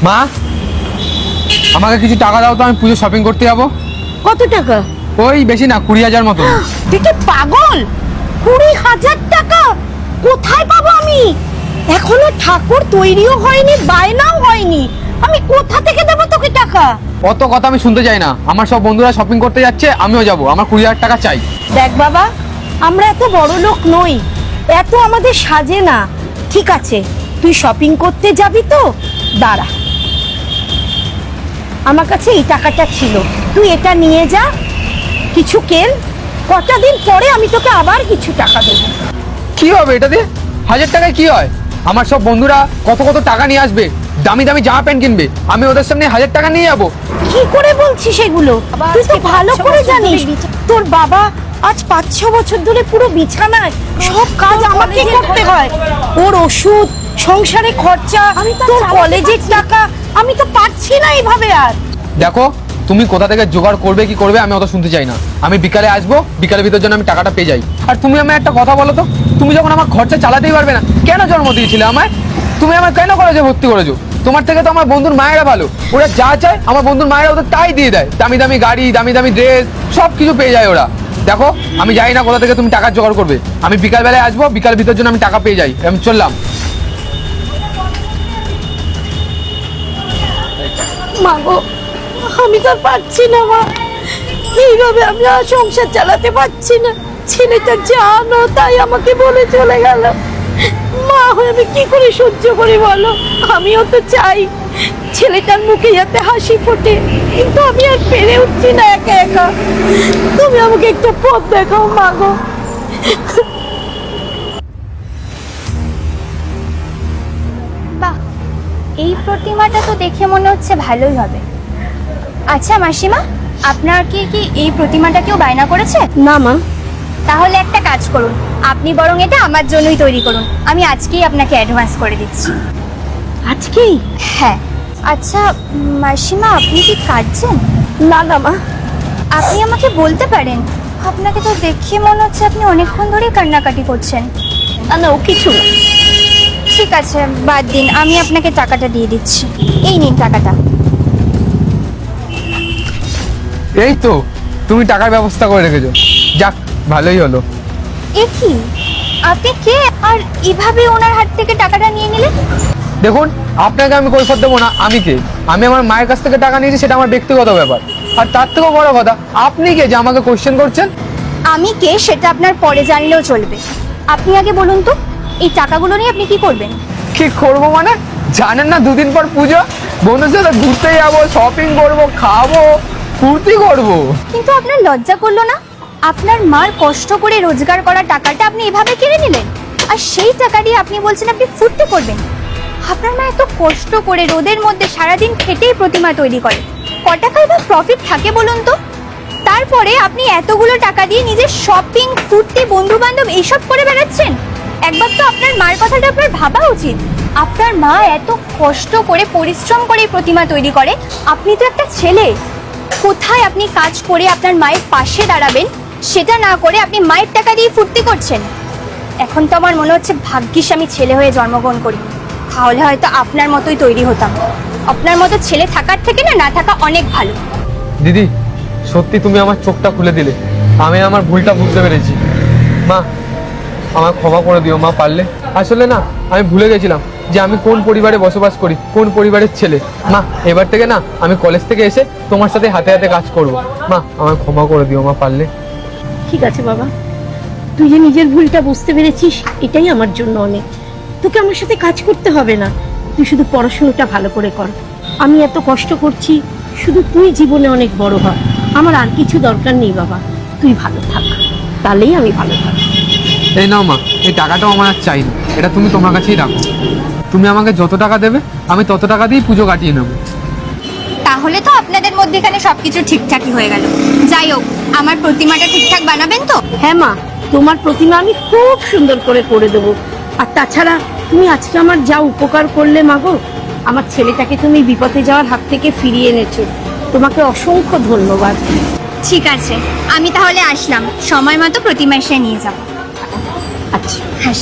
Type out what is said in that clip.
মা, আমাকে কিছু টাকা দাও তো, আমি পুজো শপিং করতে যাবো। কত টাকা? ওই বেশি না, 20,000 মতো। তুই কি পাগল? 20,000 টাকা কোথায় পাবো আমি? এখনো ঠাকুর তৈরিও হয়নি, বায়নাও হয়নি, আমি কোথা থেকে দেবো তোকে টাকা? অত কথা আমি শুনতে চাই না। আমার সব বন্ধুরা শপিং করতে যাচ্ছে, আমিও যাবো। আমার 20,000 টাকা চাই। দেখ বাবা, আমরা এত বড় লোক নই, এত আমাদের সাজে না। ঠিক আছে, তুই শপিং করতে যাবি তো দাঁড়া, আমার কাছে এই টাকাটা ছিল, তুই এটা নিয়ে যা, কিছু কেন, কটা দিন পরে আমি তোকে আবার কিছু টাকা দেবো। কি হবে এটা দিয়ে? 1000 টাকায় কি হয়? আমার সব বন্ধুরা কত কত টাকা নিয়ে আসবে, দামি দামি জামা প্যান্ট কিনবে, আমি ওদের সামনে 1000 টাকা নিয়ে যাবো? কি করে বলছিস এগুলো? তুই তো ভালো করে জানিস তোর বাবা আজ 5-6 বছর ধরে পুরো বিছানায়, সব কাজ আমাকে করতে হয়, ওর ওষুধ, সংসারে খরচা, তোর কলেজের টাকা, আমি তো পারছি না এইভাবে আর। দেখো, তুমি কোথা থেকে জোগাড় করবে কি করবে আমি অত শুনতে চাই না। আমি বিকালে আসবো, বিকালের ভিতর যেন আমি টাকাটা পেয়ে যাই। আর তুমি আমায় একটা কথা বলো তো, তুমি যখন আমার খরচা চালাতেই পারবে না, কেন জন্ম দিয়েছিলে আমায়? তুমি আমায় কেন কলেজে ভর্তি করেছো? তোমার থেকে তো আমার বন্ধুর মায়েরা ভালো, ওরা যা চায় আমার বন্ধুর মায়েরা ওদের তাই দিয়ে দেয়। দামি দামি গাড়ি, দামি দামি ড্রেস, সব কিছু পেয়ে যায় ওরা। দেখো, আমি জানি না কোথা থেকে তুমি টাকা জোগাড় করবে। আমি বিকালবেলায় আসবো, বিকালের ভিতর যেন আমি টাকা পেয়ে যাই। আমি চললাম। মা গো, আমি তো আর পারছি না মা, এইভাবে আমি আর সংসার চালাতে পারছি না। ছেলেটা জানো তাই আমাকে বলে চলে গেল, মা হয়ে আমি কি করে সহ্য করি বলো? আমিও তো চাই ছেলেটার মুখে যাতে হাসি ফোটে, কিন্তু আমি আর পেরে উঠছি না একা একা। তুমি আমাকে একটা পথ দেখাও মা গো। বাহ, এই প্রতিমাটা তো দেখে মনে হচ্ছে ভালোই হবে। আচ্ছা মাসিমা, আপনার কি এই প্রতিমাটা কেউ বায়না করেছে? না মা। তাহলে একটা কাজ করুন, আপনি বরং এটা আমার জন্যই তৈরি করুন, আমি আজকেই আপনাকে অ্যাডভান্স করে দিচ্ছি। আজকেই? হ্যাঁ। আচ্ছা মাসিমা, আপনি কি কাঁদছেন? না না মা। আপনি আমাকে বলতে পারেন, আপনাকে তো দেখে মনে হচ্ছে আপনি অনেকক্ষণ ধরেই কান্নাকাটি করছেন। না না, ও কিছু না। ঠিক আছে, বাদ দিন, আমি আপনাকে টাকাটা দিয়ে দিচ্ছি। এই নিন টাকাটা। এই তো, তুমি টাকার ব্যবস্থা করে রেখেছো, যাক ভালোই হলো। এ কি, আপনি কে আর এভাবে ওনার হাত থেকে টাকাটা নিয়ে নিলেন? দেখুন, আপনাকে আমি কৈফিয়ত দেবো না। আমি কে? আমি আমার মায়ের কাছ থেকে টাকা নিয়েছি, সেটা আমার ব্যক্তিগত ব্যাপার। আর তার থেকেও বড় কথা, আপনি কে যে আমাকে কোশ্চেন করছেন? আমি কে সেটা আপনার পরে জানলেও চলবে, আপনি আগে বলুন তো এই টাকাগুলো নিয়ে আপনি কি করবেন? কি করবো মানে? জানেন না, 2 দিন পর পুজো, বন্ধুর সাথে ঘুরতে যাবো, শপিং করবো, খাবো, ফুর্তি করবো। কিন্তু আপনার লজ্জা করলো না? আপনার মার কষ্ট করে রোজগার করা টাকাটা আপনি এভাবে কেড়ে নিলেন, আর সেই টাকা দিয়ে আপনি বলছেন আপনি ফুর্তি করবেন। আপনার মা এত কষ্ট করে রোদের মধ্যে সারাদিন খেটেই প্রতিমা তৈরি করে, ক টাকায় বা প্রফিট থাকে বলুন তো? তারপরে আপনি এতগুলো টাকা দিয়ে নিজের শপিং, ফুর্তি, বন্ধু বান্ধব এইসব করে বেড়াচ্ছেন। একবার তো আপনার মার কথাটা আপনার ভাবা উচিত। আপনার মা এত কষ্ট করে পরিশ্রম করে প্রতিমা তৈরি করে, আপনি তো একটা ছেলে, কোথায় আপনি কাজ করে আপনার মায়ের পাশে দাঁড়াবেন সেটা না করে আপনি মায়ের টাকা দিয়ে ফুর্তি করছেন। এখন তো আমার মনে হচ্ছে ভাগ্যিস আমি ছেলে হয়ে জন্মগ্রহণ করি, তাহলে হয়তো আপনার মতোই তৈরি হতাম। আপনার মতো ছেলে থাকার থেকে না থাকা অনেক ভালো। দিদি, সত্যি তুমি আমার চোখটা খুলে দিলে, আমি আমার ভুলটা বুঝতে পেরেছি। মা, আমার ক্ষমা করে দিও মা, পারলে। আসলে না, আমি ভুলে গেছিলাম যে আমি কোন পরিবারে বসবাস করি, কোন পরিবারের ছেলে। মা, এবার থেকে না আমি কলেজ থেকে এসে তোমার সাথে হাতে হাতে কাজ করব। মা, আমার ক্ষমা করে দিও মা, পারলে। ঠিক আছে বাবা, তুই যে নিজের ভুলটা বুঝতে পেরেছিস এটাই আমার জন্য অনেক। তোকে আমার সাথে কাজ করতে হবে না, তুই শুধু পড়াশোনাটা ভালো করে কর। আমি এত কষ্ট করছি, শুধু তুই জীবনে অনেক বড় হ, আমার আর কিছু দরকার নেই বাবা, তুই ভালো থাক, তাহলেই আমি ভালো থাকি। এই নাও মা, এই টাকাটাও আমার আর চাই না, এটা তুমি তোমার কাছেই রাখো। তুমি আমাকে যত টাকা দেবে আমি তত টাকা দিয়েই পুজো কাটিয়ে নেবো। তাহলে তো আপনাদের মধ্যেখানে সবকিছু ঠিকঠাকই হয়ে গেল। যাই হোক, আমার প্রতিমাটা ঠিকঠাক বানাবেন তো? হ্যাঁ মা, তোমার প্রতিমা আমি খুব সুন্দর করে দেবো। আর তাছাড়া তুমি আজকে আমার যা উপকার করলে মা গো, আমার ছেলেটাকে তুমি বিপদে যাওয়ার হাত থেকে ফিরিয়ে এনেছো, তোমাকে অসংখ্য ধন্যবাদ। ঠিক আছে, আমি তাহলে আসলাম, সময় মতো প্রতিমা এসে নিয়ে যাব। আচ্ছা। হ্যাঁ।